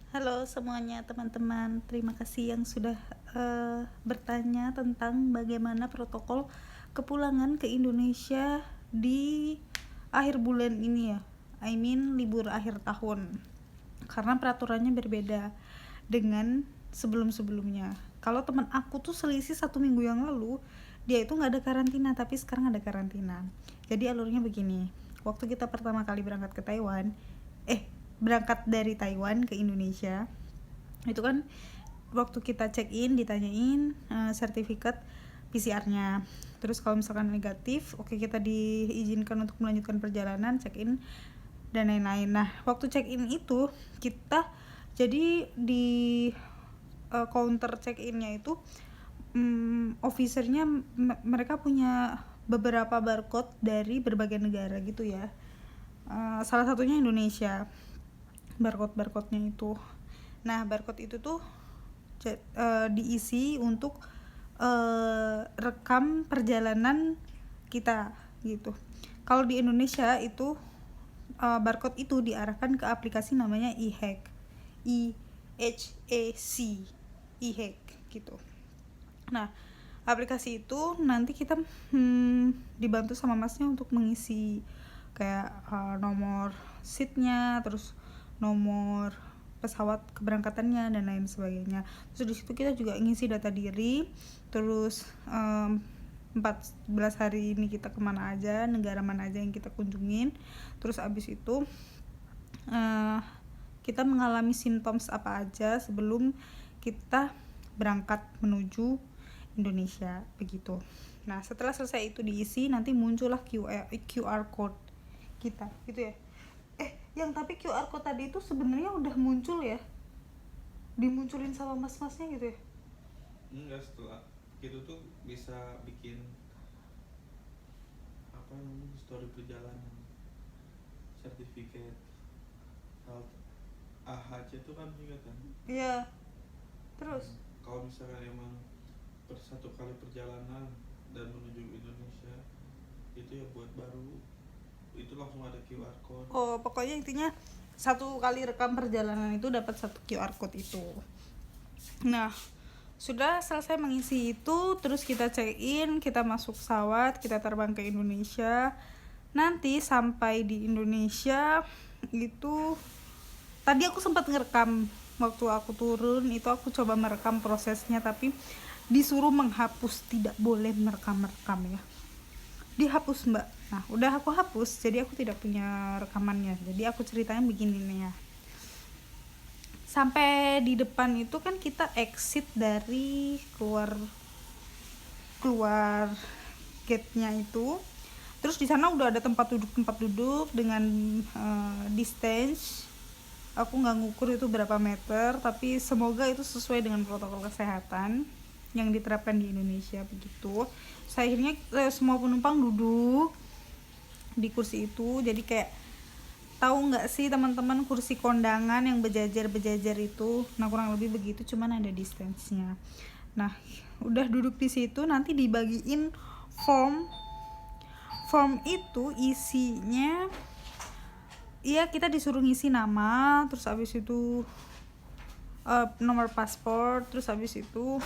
Halo semuanya teman-teman, terima kasih yang sudah bertanya tentang bagaimana protokol kepulangan ke Indonesia di akhir bulan ini ya, libur akhir tahun. Karena peraturannya berbeda dengan sebelum-sebelumnya. Kalau teman aku tuh selisih 1 minggu yang lalu, dia itu nggak ada karantina, tapi sekarang ada karantina. Jadi alurnya begini, waktu kita pertama kali berangkat ke Taiwan, berangkat dari Taiwan ke Indonesia, itu kan waktu kita check in ditanyain sertifikat PCR-nya. Terus kalau misalkan negatif, oke, kita diizinkan untuk melanjutkan perjalanan, check in dan lain-lain. Nah, waktu check in itu kita jadi di counter check in-nya itu officer-nya mereka punya beberapa barcode dari berbagai negara gitu ya. Salah satunya Indonesia. Barcode-nya itu. Nah, barcode itu tuh diisi untuk rekam perjalanan kita gitu. Kalau di Indonesia itu barcode itu diarahkan ke aplikasi namanya eHack, IHAC, eHack gitu. Nah, aplikasi itu nanti kita dibantu sama masnya untuk mengisi kayak nomor seatnya, terus nomor pesawat keberangkatannya dan lain sebagainya. Terus di situ kita juga ngisi data diri, terus 14 hari ini kita kemana aja, negara mana aja yang kita kunjungin. Terus abis itu kita mengalami simptoms apa aja sebelum kita berangkat menuju Indonesia begitu. Nah, setelah selesai itu diisi, nanti muncullah QR code kita gitu ya. Tapi QR code tadi itu sebenarnya udah muncul ya, dimunculin sama mas-masnya gitu ya? Enggak, setelah gitu tuh bisa bikin apa namanya story perjalanan, sertifikat health AHC itu kan juga kan. Iya. Terus Kalau misalkan emang satu kali perjalanan dan menuju Indonesia itu ya buat baru itu langsung ada QR code. pokoknya intinya satu kali rekam perjalanan itu dapat satu QR code itu. Nah, sudah selesai mengisi itu, terus kita check in, kita masuk pesawat, kita terbang ke Indonesia. Nanti sampai di Indonesia itu tadi aku sempat ngerekam waktu aku turun, itu aku coba merekam prosesnya, tapi disuruh menghapus, tidak boleh merekam ya, dihapus mbak. Nah, udah aku hapus, jadi aku tidak punya rekamannya. Jadi aku ceritain begini nih ya, sampai di depan itu kan kita exit dari keluar gate-nya itu. Terus di sana udah ada tempat duduk dengan distance. Aku nggak ngukur itu berapa meter, tapi semoga itu sesuai dengan protokol kesehatan yang diterapkan di Indonesia begitu. Akhirnya semua penumpang duduk di kursi itu. Jadi kayak, tahu nggak sih teman-teman kursi kondangan yang berjajar itu? Nah, kurang lebih begitu, cuman ada distance-nya. Nah, udah duduk di situ, nanti dibagiin form itu isinya, iya, kita disuruh ngisi nama, terus abis itu nomor paspor, terus abis itu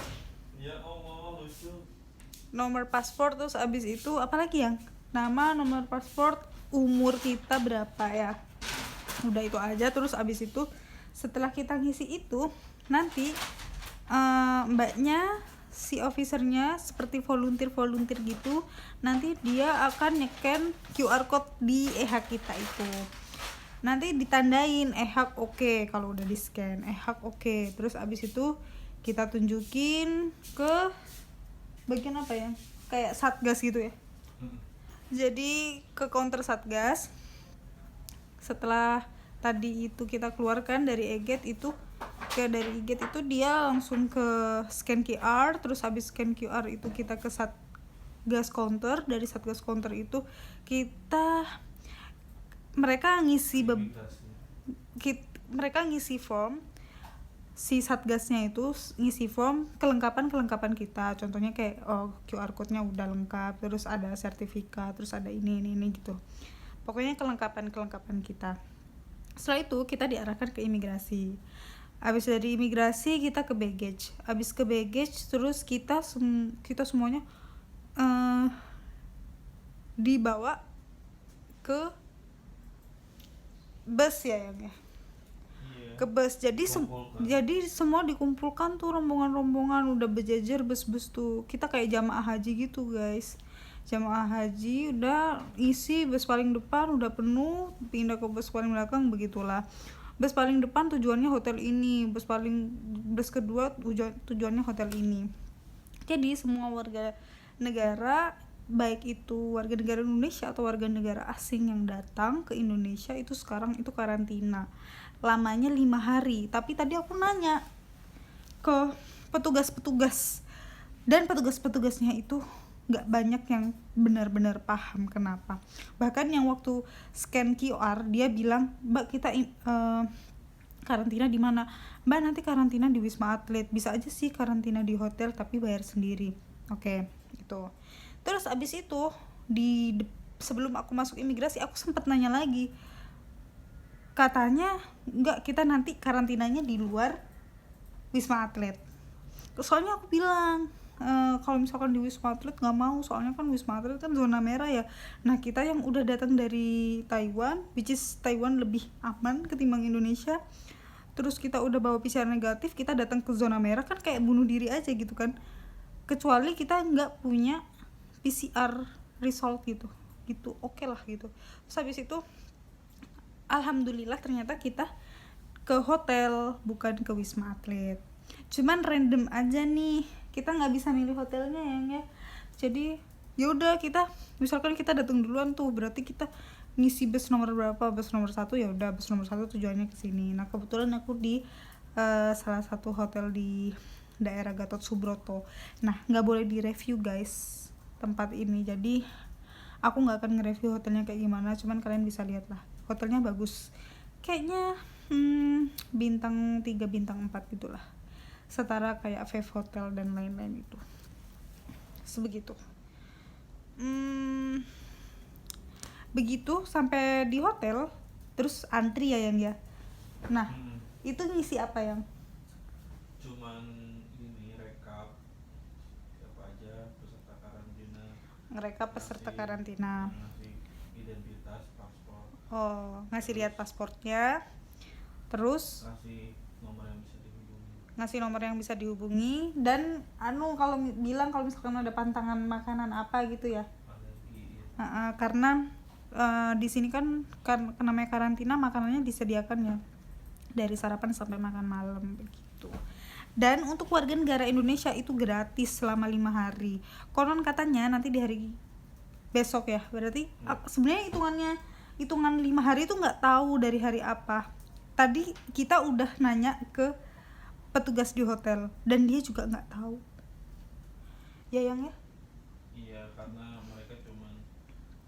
nomor paspor, terus abis itu apalagi yang nama, nomor paspor, umur kita berapa ya, udah itu aja. Terus abis itu setelah kita ngisi itu, nanti mbaknya, si officernya seperti volunteer gitu, nanti dia akan nyekan QR code di e-hack kita itu. Nanti ditandain e-hack oke, kalau udah di scan e-hack oke. Terus abis itu kita tunjukin ke bagian apa ya, kayak satgas gitu ya. Jadi ke counter satgas. Setelah tadi itu kita keluarkan dari e-gate itu, dari e-gate itu dia langsung ke scan QR. Terus habis scan QR itu kita ke satgas counter. Dari satgas counter itu mereka ngisi form, si satgasnya itu ngisi form kelengkapan kita. Contohnya kayak QR code-nya udah lengkap, terus ada sertifikat, terus ada ini gitu. Pokoknya kelengkapan kita. Setelah itu kita diarahkan ke imigrasi. Habis dari imigrasi kita ke baggage. Habis ke baggage terus kita semuanya dibawa ke bus ya yang ya. Iya. Ke bus. Jadi Dikumpulkan. jadi semua dikumpulkan tuh, rombongan-rombongan udah berjejer bus-bus tuh. Kita kayak jamaah haji gitu, guys. Jamaah haji udah isi bus paling depan udah penuh, pindah ke bus paling belakang, begitulah. Bus paling depan tujuannya hotel ini, bus kedua tujuannya hotel ini. Jadi semua warga negara, baik itu warga negara Indonesia atau warga negara asing yang datang ke Indonesia itu sekarang itu karantina. Lamanya 5 hari. Tapi tadi aku nanya ke petugas-petugas, dan petugas-petugasnya itu nggak banyak yang benar-benar paham kenapa. Bahkan yang waktu scan QR dia bilang, "Mbak, kita karantina di mana?" "Mbak, nanti karantina di Wisma Atlet." Bisa aja sih karantina di hotel tapi bayar sendiri. Oke, gitu. Terus abis itu sebelum aku masuk imigrasi aku sempat nanya lagi, katanya enggak, kita nanti karantinanya di luar Wisma Atlet. Soalnya aku bilang, kalau misalkan di Wisma Atlet nggak mau, soalnya kan Wisma Atlet kan zona merah ya. Nah, kita yang udah datang dari Taiwan, which is Taiwan lebih aman ketimbang Indonesia, terus kita udah bawa PCR negatif, kita datang ke zona merah kan kayak bunuh diri aja gitu kan. Kecuali kita nggak punya PCR result gitu oke lah gitu. Terus habis itu alhamdulillah ternyata kita ke hotel bukan ke Wisma Atlet. Cuman random aja nih, kita nggak bisa milih hotelnya ya. Jadi ya udah, kita misalkan kita datang duluan tuh, berarti kita ngisi bus nomor berapa, bus nomor 1, ya udah bus nomor 1 tujuannya ke sini. Nah, kebetulan aku di salah satu hotel di daerah Gatot Subroto. Nah, nggak boleh direview guys tempat ini, jadi aku nggak akan nge-review hotelnya kayak gimana, cuman kalian bisa lihat lah, hotelnya bagus kayaknya, bintang 3 bintang 4 gitulah, setara kayak Fave Hotel dan lain-lain itu, sebegitu. Begitu sampai di hotel terus antri ya yang ya. Nah, itu ngisi apa yang? Cuman ini rekap siapa aja peserta karantina. Ngerekap peserta karantina. Ngasih identitas, paspor. Oh, ngasih lihat pasportnya. Terus Ngasih nomor yang bisa dihubungi. Ngasih nomor yang bisa dihubungi, dan kalau bilang kalau misalkan ada pantangan makanan apa gitu ya. Alergi ya. Karena di sini kan namanya karantina, makanannya disediakan ya dari sarapan sampai makan malam begitu. Dan untuk warga negara Indonesia itu gratis selama 5 hari. Konon katanya nanti di hari besok ya, berarti sebenarnya hitungan 5 hari itu nggak tahu dari hari apa. Tadi kita udah nanya ke petugas di hotel dan dia juga nggak tahu ya yang ya. Iya, karena mereka cuman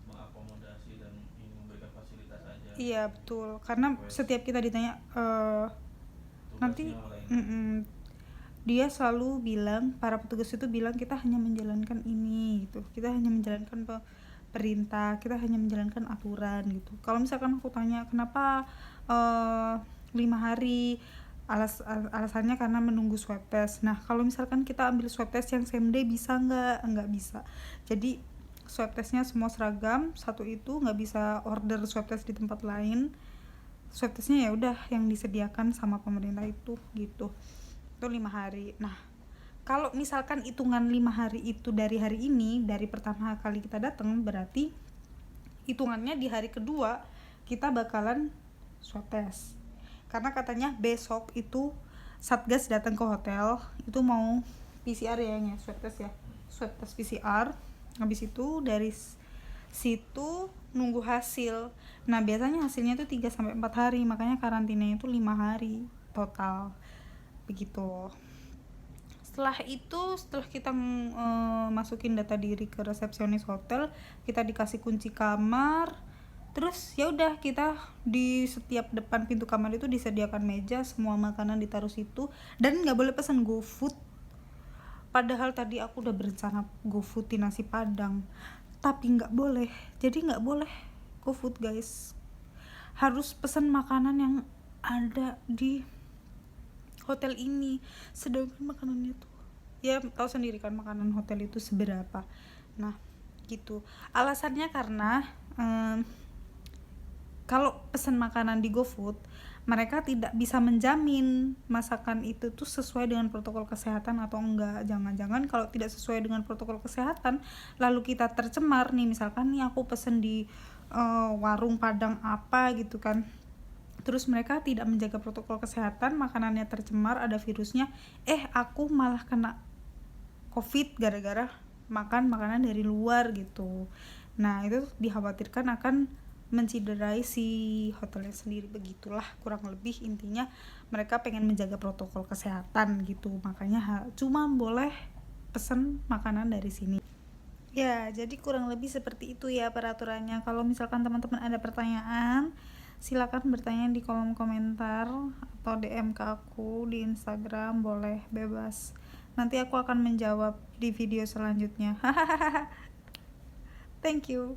mengakomodasi dan ingin memberikan fasilitas aja. Iya betul, karena setiap kita ditanya nanti dia selalu bilang, para petugas itu bilang, kita hanya menjalankan ini gitu, kita hanya menjalankan perintah, kita hanya menjalankan aturan gitu. Kalau misalkan aku tanya kenapa 5 hari, alasannya karena menunggu swab test. Nah, kalau misalkan kita ambil swab test yang same day bisa nggak bisa. Jadi swab testnya semua seragam, satu itu, nggak bisa order swab test di tempat lain. Swab testnya ya udah yang disediakan sama pemerintah itu gitu. Itu 5 hari. Nah, kalau misalkan hitungan 5 hari itu dari hari ini, dari pertama kali kita datang, berarti hitungannya di hari kedua kita bakalan swab test. Karena katanya besok itu Satgas datang ke hotel, itu mau PCR ya, swab test ya, swab test PCR. Habis itu dari situ nunggu hasil. Nah, biasanya hasilnya itu 3-4 hari, makanya karantinanya itu 5 hari total begitu. Setelah kita masukin data diri ke resepsionis hotel, kita dikasih kunci kamar. Terus ya udah, kita di setiap depan pintu kamar itu disediakan meja, semua makanan ditaruh situ, dan nggak boleh pesan GoFood. Padahal tadi aku udah berencana GoFoodin nasi padang, tapi nggak boleh. Jadi nggak boleh GoFood guys, harus pesan makanan yang ada di hotel ini, sedangkan makanannya tuh ya tahu sendiri kan makanan hotel itu seberapa. Nah gitu alasannya karena kalau pesan makanan di GoFood mereka tidak bisa menjamin masakan itu tuh sesuai dengan protokol kesehatan atau enggak. Jangan-jangan kalau tidak sesuai dengan protokol kesehatan lalu kita tercemar nih, misalkan nih aku pesen di warung Padang apa gitu kan, terus mereka tidak menjaga protokol kesehatan, makanannya tercemar, ada virusnya, aku malah kena COVID gara-gara makan makanan dari luar gitu. Nah itu dikhawatirkan akan menciderai si hotelnya sendiri. Begitulah kurang lebih intinya, mereka pengen menjaga protokol kesehatan gitu, makanya cuma boleh pesen makanan dari sini. Ya, jadi kurang lebih seperti itu ya peraturannya. Kalau misalkan teman-teman ada pertanyaan, silakan bertanya di kolom komentar atau DM ke aku di Instagram, boleh bebas. Nanti aku akan menjawab di video selanjutnya. Thank you.